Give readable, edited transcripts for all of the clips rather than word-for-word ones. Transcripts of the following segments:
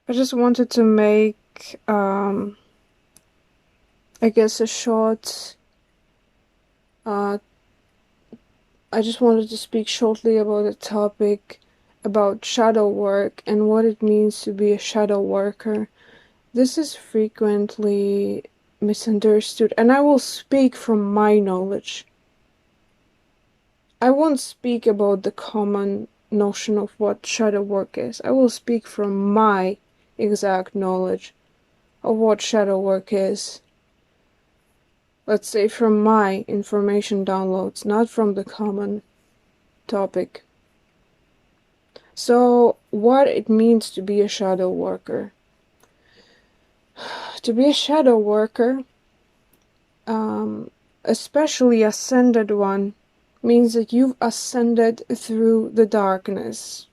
I just wanted to make, I guess, a short. Uh, I just wanted to speak shortly about a topic about shadow work and what it means to be a shadow worker. This is frequently misunderstood, and I will speak from my knowledge. I won't speak about the common notion of what shadow work is. I will speak from my exact knowledge of what shadow work is. Let's say from my information downloads, not from the common topic. So, what it means to be a shadow worker. To be a shadow worker, especially ascended one, means that you've ascended through the darkness.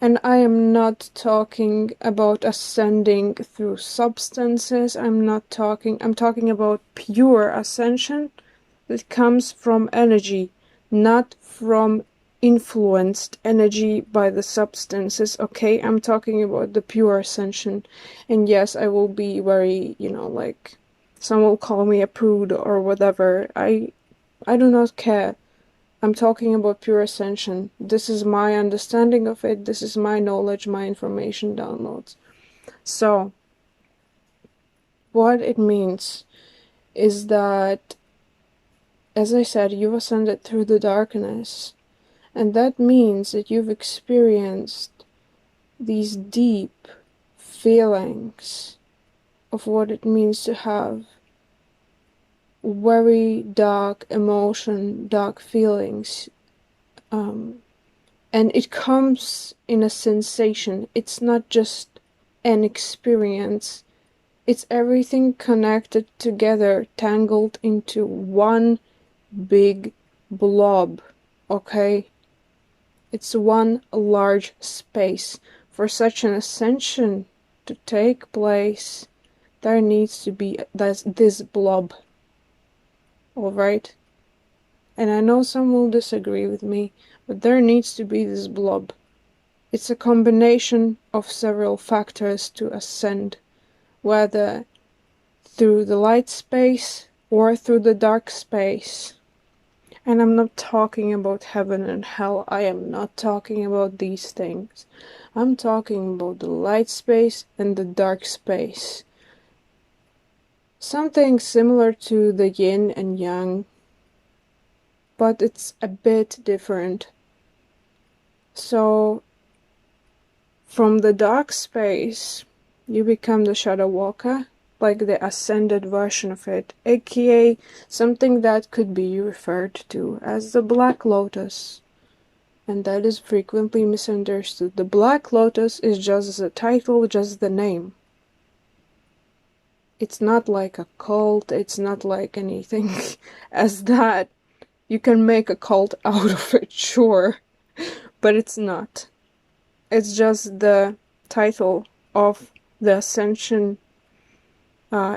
And I am not talking about ascending through substances. I'm talking about pure ascension that comes from energy, not from influenced energy by the substances. Okay, I'm talking about the pure ascension. And yes, I will be very, like, some will call me a prude or whatever. I do not care. I'm talking about pure ascension. This is my understanding of it. This is my knowledge, my information downloads. So, what it means is that, as I said, you've ascended through the darkness. And that means that you've experienced these deep feelings of what it means to have very dark emotion, dark feelings. And it comes in a sensation. It's not just an experience. It's everything connected together, tangled into one big blob, okay? It's one large space. For such an ascension to take place, there needs to be this blob, alright? And I know some will disagree with me, but there needs to be this blob. It's a combination of several factors to ascend, whether through the light space or through the dark space. And I'm not talking about heaven and hell. I am not talking about these things. I'm talking about the light space and the dark space. Something similar to the yin and yang, but it's a bit different. So, from the dark space, you become the shadow walker, like the ascended version of it, aka something that could be referred to as the Black Lotus. And that is frequently misunderstood. The Black Lotus is just the title, just the name. It's not like a cult, it's not like anything as that. You can make a cult out of it, sure, but it's not. It's just the title of the ascension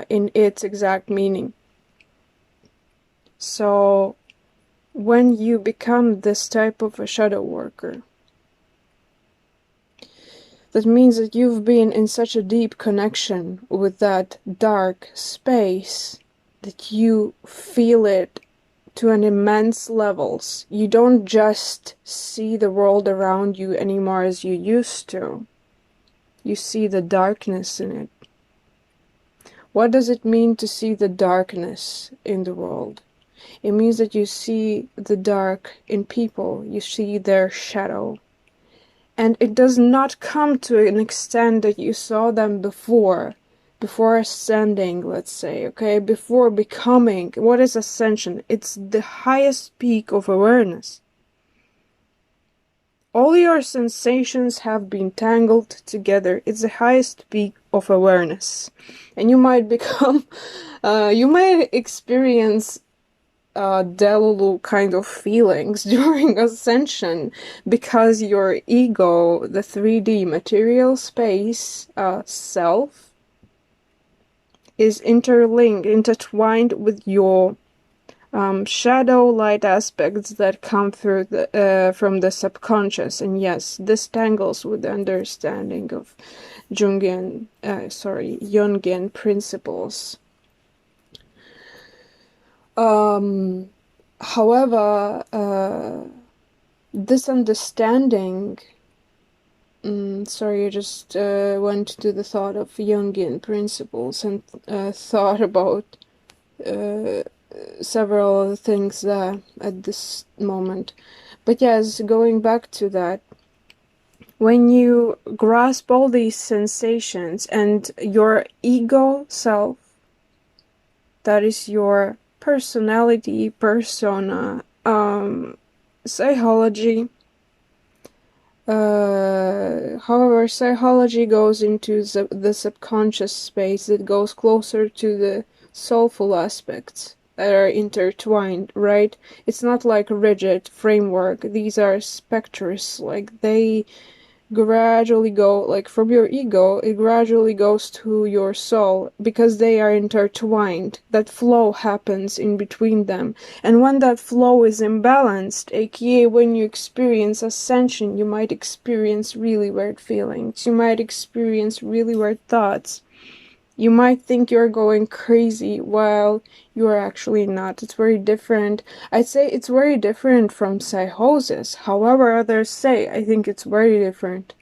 in its exact meaning. So, when you become this type of a shadow worker, that means that you've been in such a deep connection with that dark space that you feel it to an immense levels. You don't just see the world around you anymore as you used to. You see the darkness in it. What does it mean to see the darkness in the world? It means that you see the dark in people. You see their shadow. And it does not come to an extent that you saw them before ascending, let's say, okay? Before becoming. What is ascension? It's the highest peak of awareness. All your sensations have been tangled together. It's the highest peak of awareness. And you might become, you might experience Delulu kind of feelings during ascension because your ego, the 3D material space self, is intertwined with your shadow light aspects that come through from the subconscious. And yes, this tangles with the understanding of Jungian principles. However, this understanding, I just went to the thought of Jungian principles and thought about several things at this moment. But yes, going back to that, when you grasp all these sensations and your ego self, that is your personality, persona, psychology. However, psychology goes into the subconscious space. It goes closer to the soulful aspects that are intertwined, right? It's not like a rigid framework. These are specters. Like, they gradually go, like, from your ego, it gradually goes to your soul because they are intertwined. That flow happens in between them. And when that flow is imbalanced, aka when you experience ascension, you might experience really weird feelings. You might experience really weird thoughts. You might think you're going crazy while you're actually not. It's very different. I'd say it's very different from psychosis. However, others say, I think it's very different.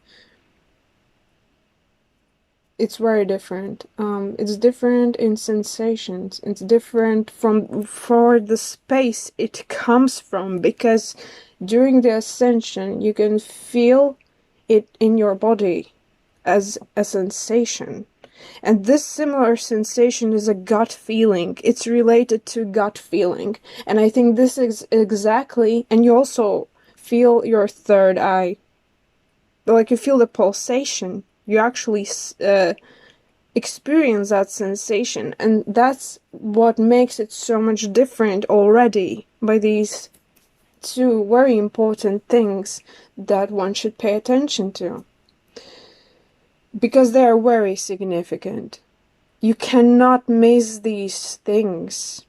It's very different. It's different in sensations. It's different for the space it comes from, because during the ascension, you can feel it in your body as a sensation. And this similar sensation is a gut feeling. It's related to gut feeling. And I think this is exactly, and you also feel your third eye. Like, you feel the pulsation. You actually experience that sensation. And that's what makes it so much different already, by these two very important things that one should pay attention to, because they are very significant. You cannot miss these things.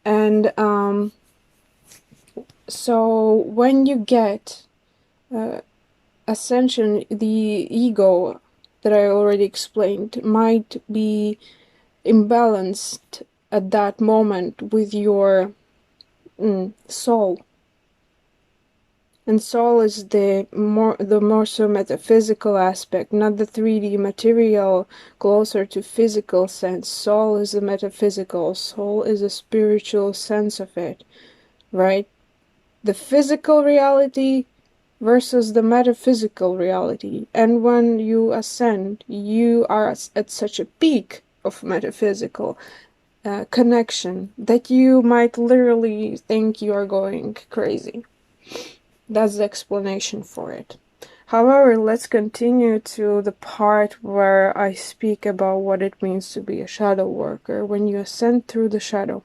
And so when you get ascension, the ego that I already explained might be imbalanced at that moment with your soul. And soul is the more so metaphysical aspect, not the 3D material, closer to physical sense. Soul is a metaphysical, soul is a spiritual sense of it, right? The physical reality versus the metaphysical reality. And when you ascend, you are at such a peak of metaphysical connection that you might literally think you are going crazy. That's the explanation for it. However, let's continue to the part where I speak about what it means to be a shadow worker. When you ascend through the shadow,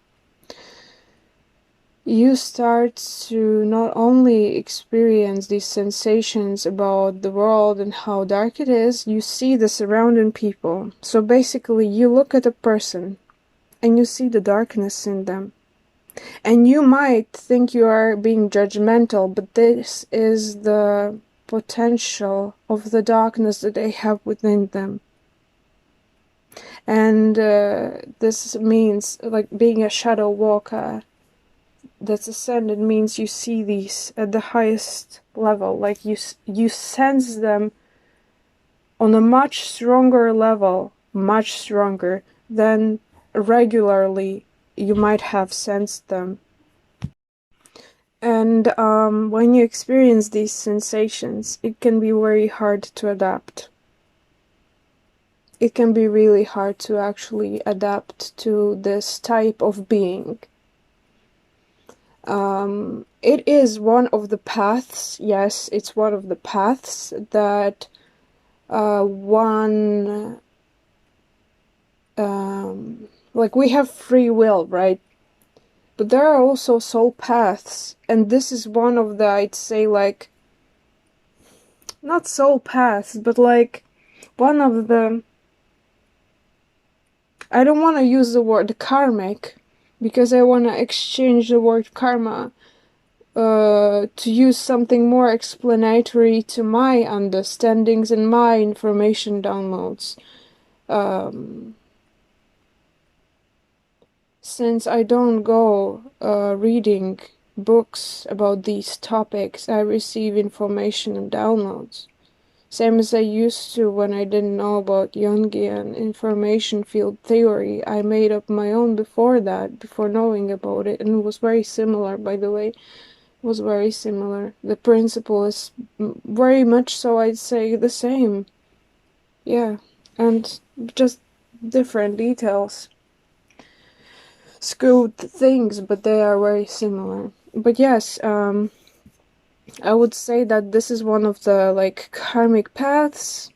you start to not only experience these sensations about the world and how dark it is, you see the surrounding people. So basically, you look at a person and you see the darkness in them. And you might think you are being judgmental, but this is the potential of the darkness that they have within them. And this means, like, being a shadow walker that's ascended means you see these at the highest level. Like, you sense them on a much stronger level, much stronger than regularly you might have sensed them. And when you experience these sensations, it can be very hard to adapt. It can be really hard to actually adapt to this type of being. It is one of the paths, yes, it's one of the paths that like, we have free will, right? But there are also soul paths, and this is one of the, I'd say, like, not soul paths, but like one of the, I don't want to use the word karmic, because I want to exchange the word karma to use something more explanatory to my understandings and my information downloads. Since I don't go reading books about these topics, I receive information and downloads. Same as I used to when I didn't know about Jungian information field theory. I made up my own before that, before knowing about it, and it was very similar, by the way. It was very similar. The principle is very much so, I'd say, the same. Yeah, and just different details. Skewed things, but they are very similar. But yes, I would say that this is one of the, like, karmic paths,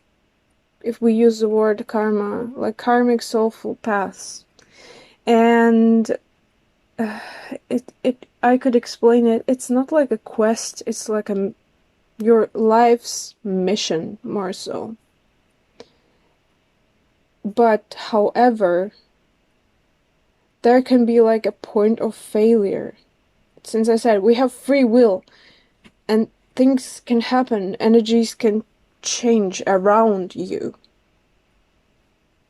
if we use the word karma, like karmic soulful paths. And I could explain it. It's not like a quest, it's like your life's mission, more so. But however, there can be like a point of failure. Since I said we have free will, and things can happen, energies can change around you.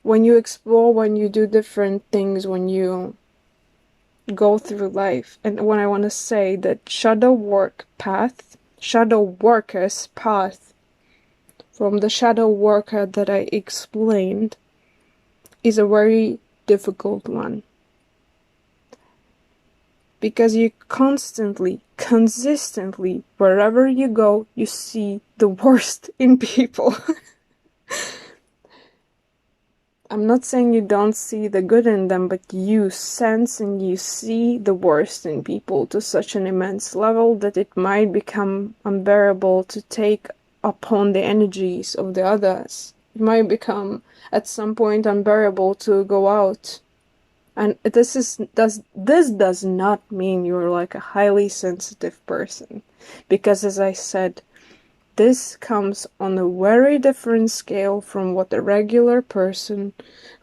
When you explore, when you do different things, when you go through life. And when I want to say that Shadowworker's path, from the Shadowworker that I explained, is a very difficult one. Because you constantly, consistently, wherever you go, you see the worst in people. I'm not saying you don't see the good in them, but you sense and you see the worst in people to such an immense level that it might become unbearable to take upon the energies of the others. It might become, at some point, unbearable to go out. And this does not mean you're like a highly sensitive person. Because as I said, this comes on a very different scale from what a regular person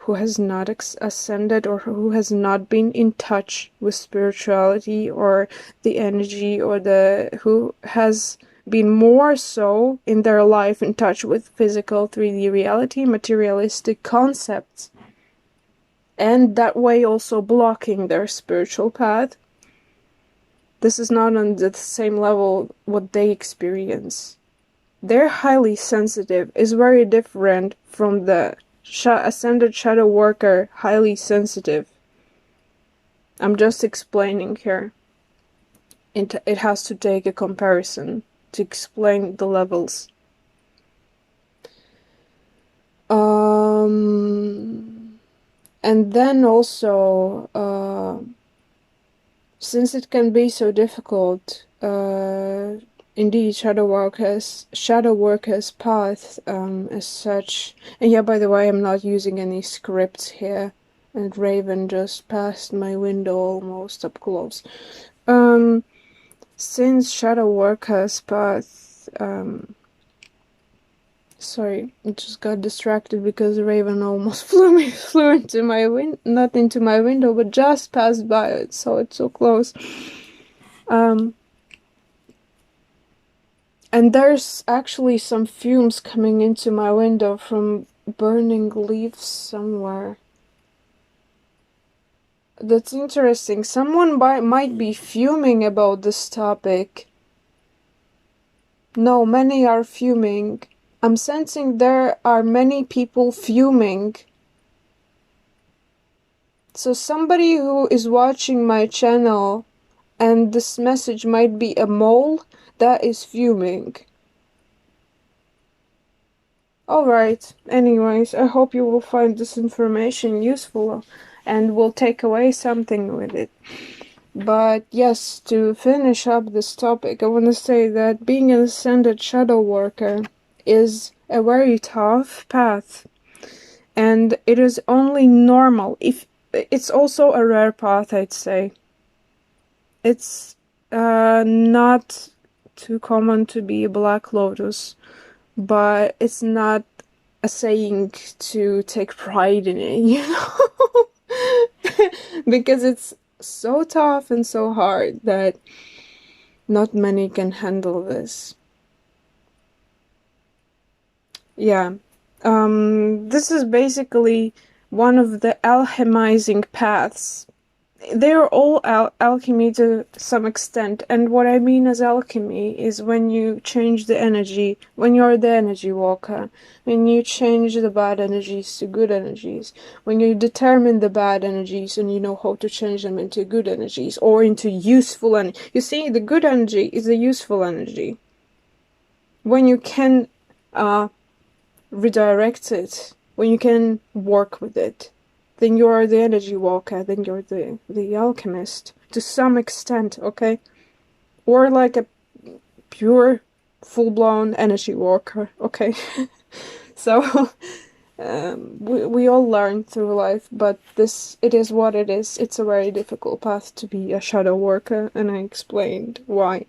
who has not ascended or who has not been in touch with spirituality or the energy, or who has been more so in their life in touch with physical 3D reality, materialistic concepts, and that way also blocking their spiritual path. This is not on the same level what they experience. Their highly sensitive is very different from the ascended shadow worker highly sensitive. I'm just explaining here. It has to take a comparison to explain the levels. And then also, since it can be so difficult, indeed, Shadowworker's path, as such. And yeah, by the way, I'm not using any scripts here, and Raven just passed my window almost up close. Since Shadowworker's path, sorry, I just got distracted because Raven almost flew into my not into my window, but just passed by it, so it's so close. And there's actually some fumes coming into my window from burning leaves somewhere. That's interesting. Someone might be fuming about this topic. No, many are fuming. I'm sensing there are many people fuming. So somebody who is watching my channel and this message might be a mole that is fuming. Alright, anyways, I hope you will find this information useful and will take away something with it. But yes, to finish up this topic, I want to say that being an ascended shadow worker is a very tough path. And it is only normal. It's also a rare path, I'd say. It's not too common to be a Black Lotus, but it's not a saying to take pride in it, you know? Because it's so tough and so hard that not many can handle this. Yeah. This is basically one of the alchemizing paths. They're all alchemy to some extent, and what I mean as alchemy is when you change the energy, when you're the energy walker, when you change the bad energies to good energies, when you determine the bad energies and you know how to change them into good energies or into useful energy. You see, the good energy is a useful energy. When you can redirect it, when you can work with it, then you are the energy walker, then you're the alchemist to some extent, okay? Or like a pure, full-blown energy walker, okay? So we all learn through life, but it is what it is. It's a very difficult path to be a shadow worker, and I explained why.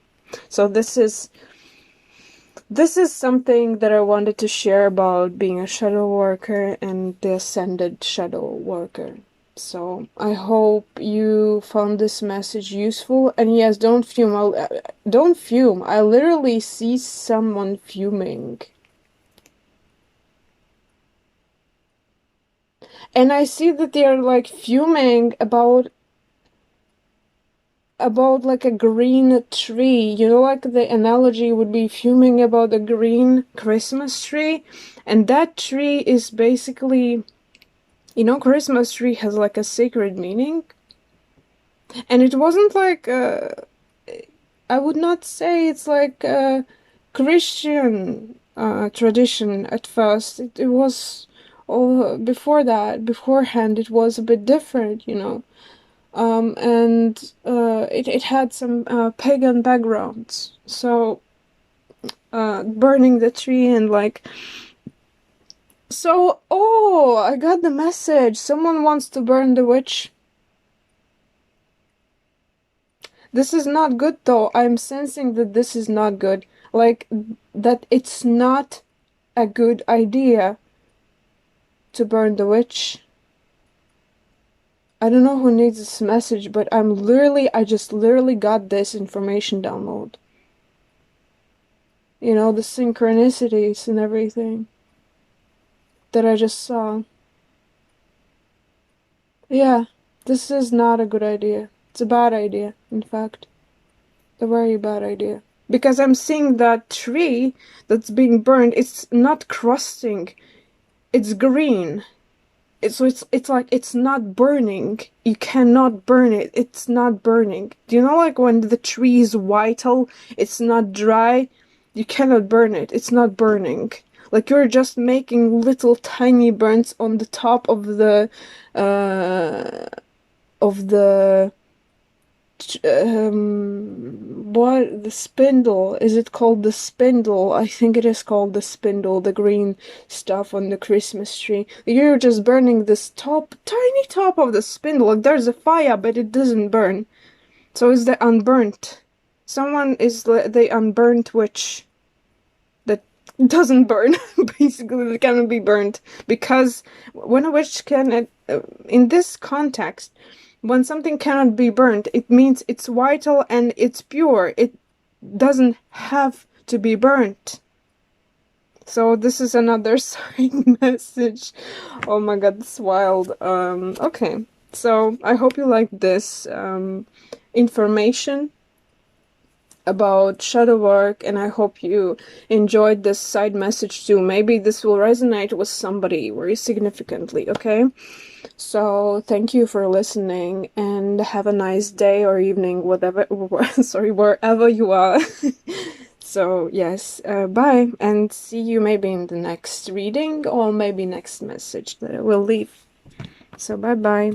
So this is something that I wanted to share about being a shadow worker and the ascended shadow worker. So I hope you found this message useful. And yes, don't fume. Don't fume. I literally see someone fuming. And I see that they're like fuming about like a green tree. You know, like the analogy would be fuming about a green Christmas tree. And that tree is basically, you know, Christmas tree has like a sacred meaning. And it wasn't like, I would not say it's like a Christian tradition at first. It was, beforehand, it was a bit different, you know. And it had some pagan backgrounds. So burning the tree and like. So, oh, I got the message. Someone wants to burn the witch. This is not good though. I'm sensing that this is not good. Like, that it's not a good idea to burn the witch. I don't know who needs this message, but I just literally got this information download. You know, the synchronicities and everything that I just saw. Yeah, this is not a good idea. It's a bad idea, in fact. A very bad idea. Because I'm seeing that tree that's being burned, it's not crusting. It's green. It's like it's not burning. You cannot burn it. It's not burning. Do you know, like when the tree is vital, it's not dry, you cannot burn it. It's not burning. Like you're just making little tiny burns on the top of the of the what, the spindle, is it called the spindle? I think it is called the spindle, the green stuff on the Christmas tree. You're just burning this tiny top of the spindle. Like there's a fire but it doesn't burn. So it's the unburnt. Someone is the unburnt witch that doesn't burn. Basically, it cannot be burnt, because when a witch can, in this context, when something cannot be burnt, it means it's vital and it's pure. It doesn't have to be burnt. So this is another side message. Oh my god, it's wild. Okay. So I hope you liked this information about shadow work, and I hope you enjoyed this side message too. Maybe this will resonate with somebody very significantly, okay? So thank you for listening, and have a nice day or evening, whatever, sorry, wherever you are. So yes, bye, and see you maybe in the next reading or maybe next message that I will leave. So bye bye.